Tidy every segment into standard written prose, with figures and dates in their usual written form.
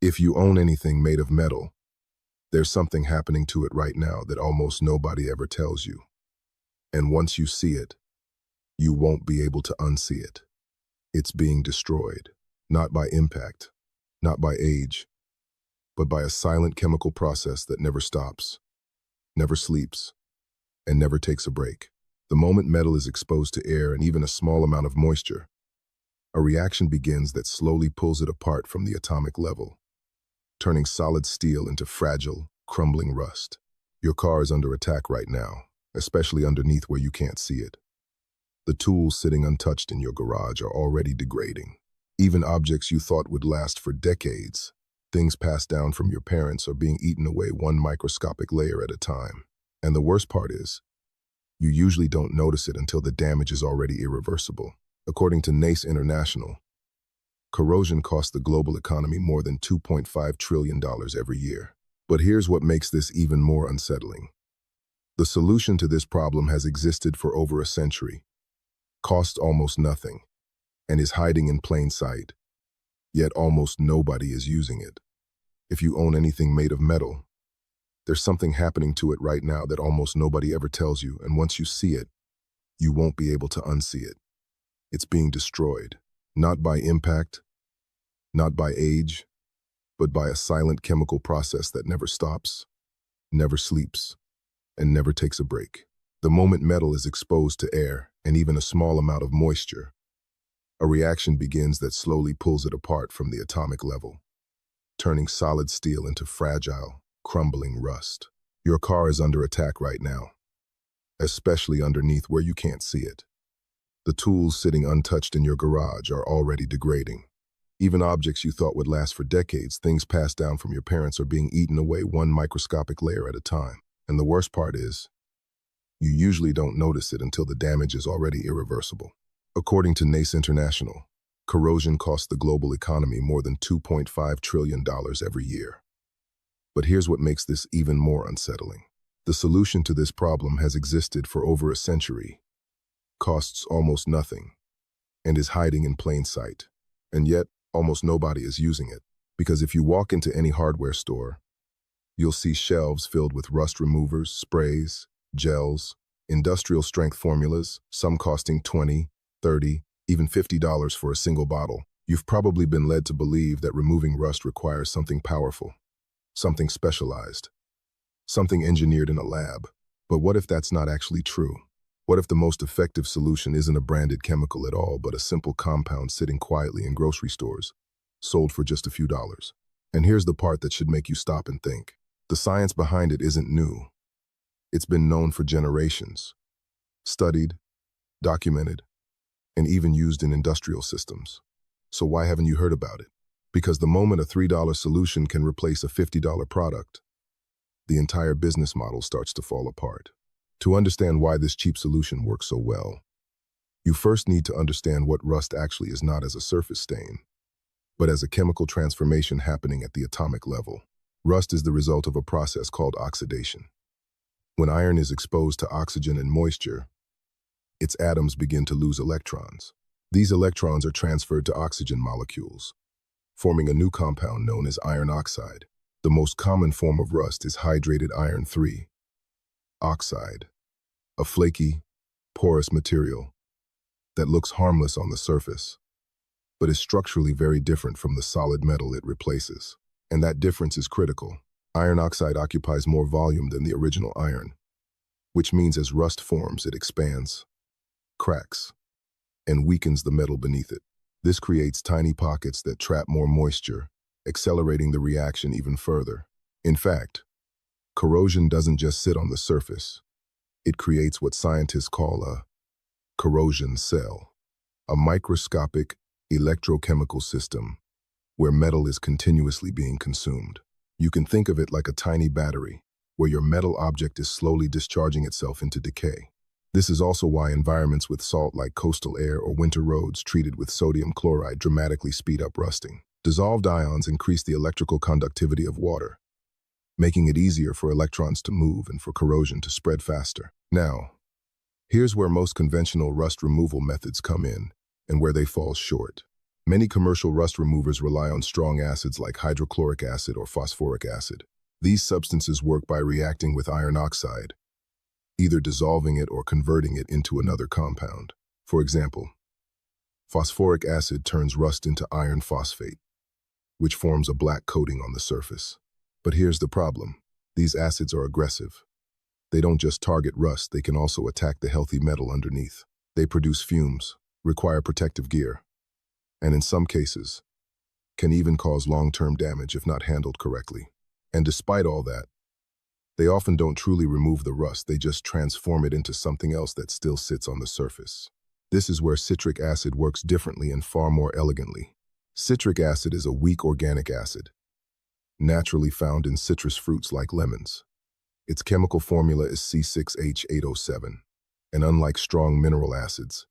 If you own anything made of metal, there's something happening to it right now that almost nobody ever tells you. And once you see it, you won't be able to unsee it. It's being destroyed, not by impact, not by age, but by a silent chemical process that never stops, never sleeps, and never takes a break. The moment metal is exposed to air and even a small amount of moisture, a reaction begins that slowly pulls it apart from the atomic level, turning solid steel into fragile, crumbling rust. Your car is under attack right now, especially underneath where you can't see it. The tools sitting untouched in your garage are already degrading. Even objects you thought would last for decades, things passed down from your parents, are being eaten away one microscopic layer at a time. And the worst part is, you usually don't notice it until the damage is already irreversible. According to NACE International, corrosion costs the global economy more than $2.5 trillion every year. But here's what makes this even more unsettling. The solution to this problem has existed for over a century, costs almost nothing, and is hiding in plain sight. Yet almost nobody is using it. If you own anything made of metal, there's something happening to it right now that almost nobody ever tells you, and once you see it, you won't be able to unsee it. It's being destroyed, not by impact, not by age, but by a silent chemical process that never stops, never sleeps, and never takes a break. The moment metal is exposed to air and even a small amount of moisture, a reaction begins that slowly pulls it apart from the atomic level, turning solid steel into fragile, crumbling rust. Your car is under attack right now, especially underneath where you can't see it. The tools sitting untouched in your garage are already degrading. Even objects you thought would last for decades, things passed down from your parents, are being eaten away one microscopic layer at a time. And the worst part is, you usually don't notice it until the damage is already irreversible. According to NACE International, corrosion costs the global economy more than $2.5 trillion every year. But here's what makes this even more unsettling. The solution to this problem has existed for over a century, costs almost nothing, and is hiding in plain sight. And yet, almost nobody is using it. Because if you walk into any hardware store, you'll see shelves filled with rust removers, sprays, gels, industrial strength formulas, some costing $20, $30, even $50 for a single bottle. You've probably been led to believe that removing rust requires something powerful, something specialized, something engineered in a lab. But what if that's not actually true? What if the most effective solution isn't a branded chemical at all, but a simple compound sitting quietly in grocery stores, sold for just a few dollars? And here's the part that should make you stop and think. The science behind it isn't new. It's been known for generations, studied, documented, and even used in industrial systems. So why haven't you heard about it? Because the moment a $3 solution can replace a $50 product, the entire business model starts to fall apart. To understand why this cheap solution works so well, you first need to understand what rust actually is, not as a surface stain, but as a chemical transformation happening at the atomic level. Rust is the result of a process called oxidation. When iron is exposed to oxygen and moisture, its atoms begin to lose electrons. These electrons are transferred to oxygen molecules, forming a new compound known as iron oxide. The most common form of rust is hydrated iron 3 oxide, a flaky, porous material that looks harmless on the surface, but is structurally very different from the solid metal it replaces. And that difference is critical. Iron oxide occupies more volume than the original iron, which means as rust forms, it expands, cracks, and weakens the metal beneath it. This creates tiny pockets that trap more moisture, accelerating the reaction even further. In fact, corrosion doesn't just sit on the surface. It creates what scientists call a corrosion cell, a microscopic electrochemical system where metal is continuously being consumed. You can think of it like a tiny battery, where your metal object is slowly discharging itself into decay. This is also why environments with salt like coastal air or winter roads treated with sodium chloride dramatically speed up rusting. Dissolved ions increase the electrical conductivity of water, making it easier for electrons to move and for corrosion to spread faster. Now, here's where most conventional rust removal methods come in and where they fall short. Many commercial rust removers rely on strong acids like hydrochloric acid or phosphoric acid. These substances work by reacting with iron oxide, either dissolving it or converting it into another compound. For example, phosphoric acid turns rust into iron phosphate, which forms a black coating on the surface. But here's the problem. These acids are aggressive. They don't just target rust, they can also attack the healthy metal underneath. They produce fumes, require protective gear, and in some cases, can even cause long-term damage if not handled correctly. And despite all that, they often don't truly remove the rust, they just transform it into something else that still sits on the surface. This is where citric acid works differently and far more elegantly. Citric acid is a weak organic acid, naturally found in citrus fruits like lemons. Its chemical formula is C6H8O7, and unlike strong mineral acids,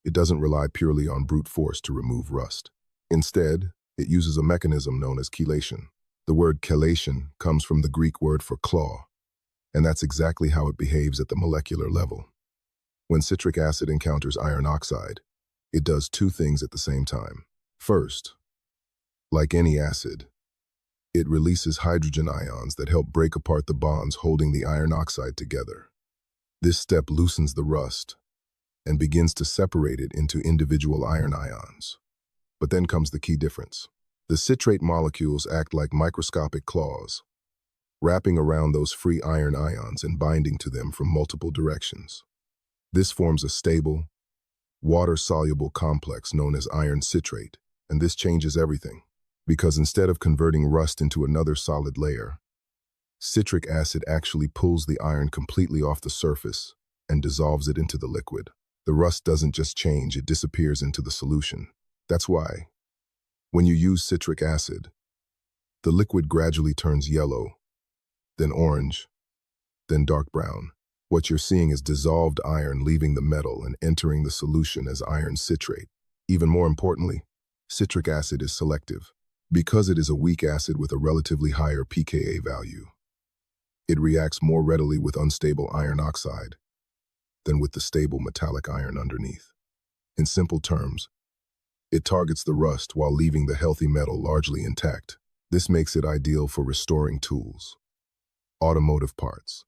it doesn't rely purely on brute force to remove rust. Instead, it uses a mechanism known as chelation. The word chelation comes from the Greek word for claw, and that's exactly how it behaves at the molecular level. When citric acid encounters iron oxide, it does two things at the same time. First, like any acid, it releases hydrogen ions that help break apart the bonds holding the iron oxide together. This step loosens the rust and begins to separate it into individual iron ions. But then comes the key difference. The citrate molecules act like microscopic claws, wrapping around those free iron ions and binding to them from multiple directions. This forms a stable, water-soluble complex known as iron citrate, and this changes everything. Because instead of converting rust into another solid layer, citric acid actually pulls the iron completely off the surface and dissolves it into the liquid. The rust doesn't just change, it disappears into the solution. That's why, when you use citric acid, the liquid gradually turns yellow, then orange, then dark brown. What you're seeing is dissolved iron leaving the metal and entering the solution as iron citrate. Even more importantly, citric acid is selective. Because it is a weak acid with a relatively higher pKa value, it reacts more readily with unstable iron oxide than with the stable metallic iron underneath. In simple terms, it targets the rust while leaving the healthy metal largely intact. This makes it ideal for restoring tools, automotive parts,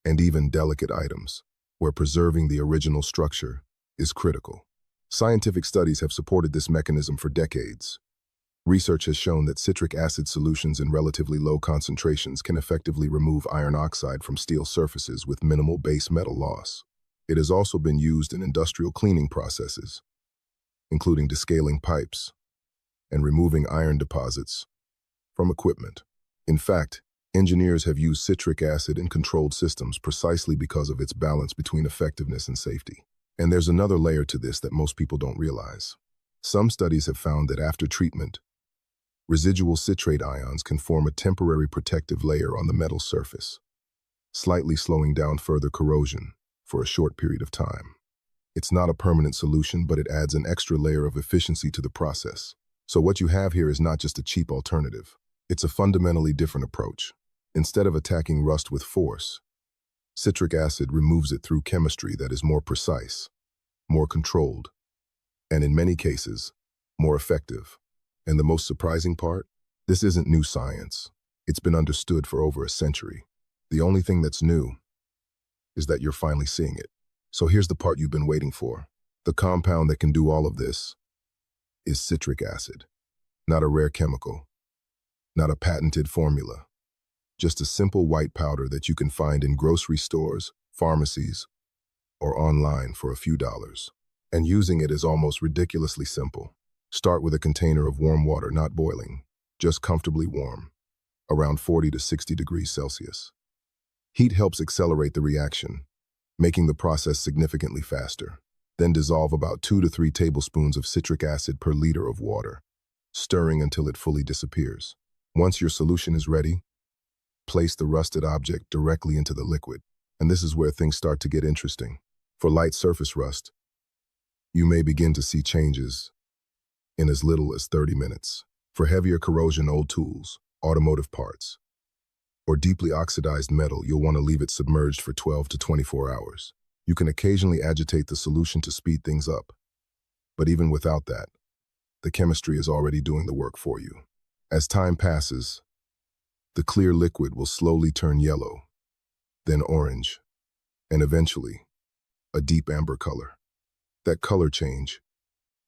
and even delicate items, where preserving the original structure is critical. Scientific studies have supported this mechanism for decades. Research has shown that citric acid solutions in relatively low concentrations can effectively remove iron oxide from steel surfaces with minimal base metal loss. It has also been used in industrial cleaning processes, including descaling pipes and removing iron deposits from equipment. In fact, engineers have used citric acid in controlled systems precisely because of its balance between effectiveness and safety. And there's another layer to this that most people don't realize. Some studies have found that after treatment, residual citrate ions can form a temporary protective layer on the metal surface, slightly slowing down further corrosion for a short period of time. It's not a permanent solution, but it adds an extra layer of efficiency to the process. So what you have here is not just a cheap alternative. It's a fundamentally different approach. Instead of attacking rust with force, citric acid removes it through chemistry that is more precise, more controlled, and in many cases, more effective. And the most surprising part? This isn't new science. It's been understood for over a century. The only thing that's new is that you're finally seeing it. So here's the part you've been waiting for. The compound that can do all of this is citric acid. Not a rare chemical, not a patented formula, just a simple white powder that you can find in grocery stores, pharmacies, or online for a few dollars. And using it is almost ridiculously simple. Start with a container of warm water, not boiling, just comfortably warm, around 40 to 60 degrees Celsius. Heat helps accelerate the reaction, making the process significantly faster. Then dissolve about 2 to 3 tablespoons of citric acid per liter of water, stirring until it fully disappears. Once your solution is ready, place the rusted object directly into the liquid. And this is where things start to get interesting. For light surface rust, you may begin to see changes in as little as 30 minutes. For heavier corrosion, old tools, automotive parts, or deeply oxidized metal, you'll want to leave it submerged for 12 to 24 hours. You can occasionally agitate the solution to speed things up, but even without that, The chemistry is already doing the work for you. As time passes, the clear liquid will slowly turn yellow, then orange, and eventually a deep amber color. That color change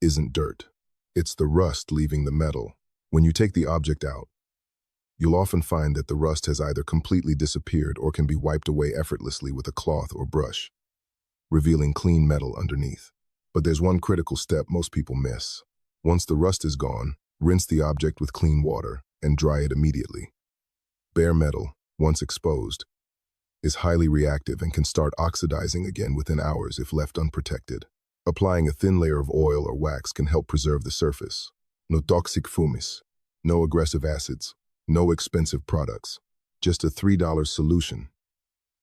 isn't dirt. It's the rust leaving the metal. When you take the object out, you'll often find that the rust has either completely disappeared or can be wiped away effortlessly with a cloth or brush, revealing clean metal underneath. But there's one critical step most people miss. Once the rust is gone, rinse the object with clean water and dry it immediately. Bare metal, once exposed, is highly reactive and can start oxidizing again within hours if left unprotected. Applying a thin layer of oil or wax can help preserve the surface. No toxic fumes, no aggressive acids, no expensive products, just a $3 solution,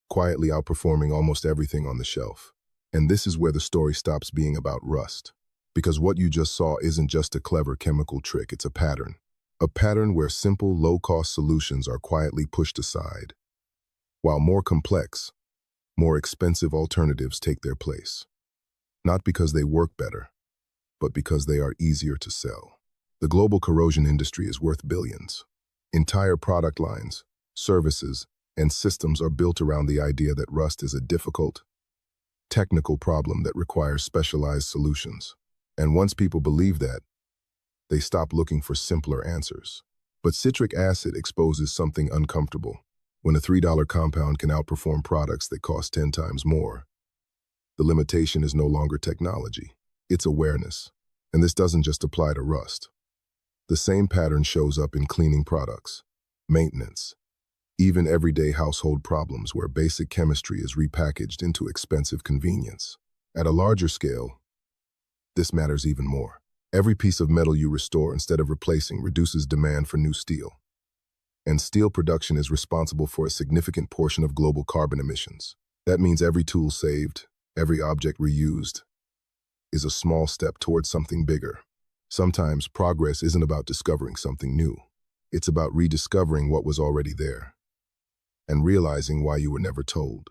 quietly outperforming almost everything on the shelf. And this is where the story stops being about rust. Because what you just saw isn't just a clever chemical trick, it's a pattern. A pattern where simple, low-cost solutions are quietly pushed aside, while more complex, more expensive alternatives take their place. Not because they work better, but because they are easier to sell. The global corrosion industry is worth billions. Entire product lines, services, and systems are built around the idea that rust is a difficult, technical problem that requires specialized solutions. And once people believe that, they stop looking for simpler answers. But citric acid exposes something uncomfortable. When a $3 compound can outperform products that cost 10 times more, the limitation is no longer technology, it's awareness. And this doesn't just apply to rust. The same pattern shows up in cleaning products, maintenance, even everyday household problems where basic chemistry is repackaged into expensive convenience. At a larger scale, this matters even more. Every piece of metal you restore instead of replacing reduces demand for new steel. And steel production is responsible for a significant portion of global carbon emissions. That means every tool saved, every object reused, is a small step towards something bigger. Sometimes progress isn't about discovering something new. It's about rediscovering what was already there and realizing why you were never told.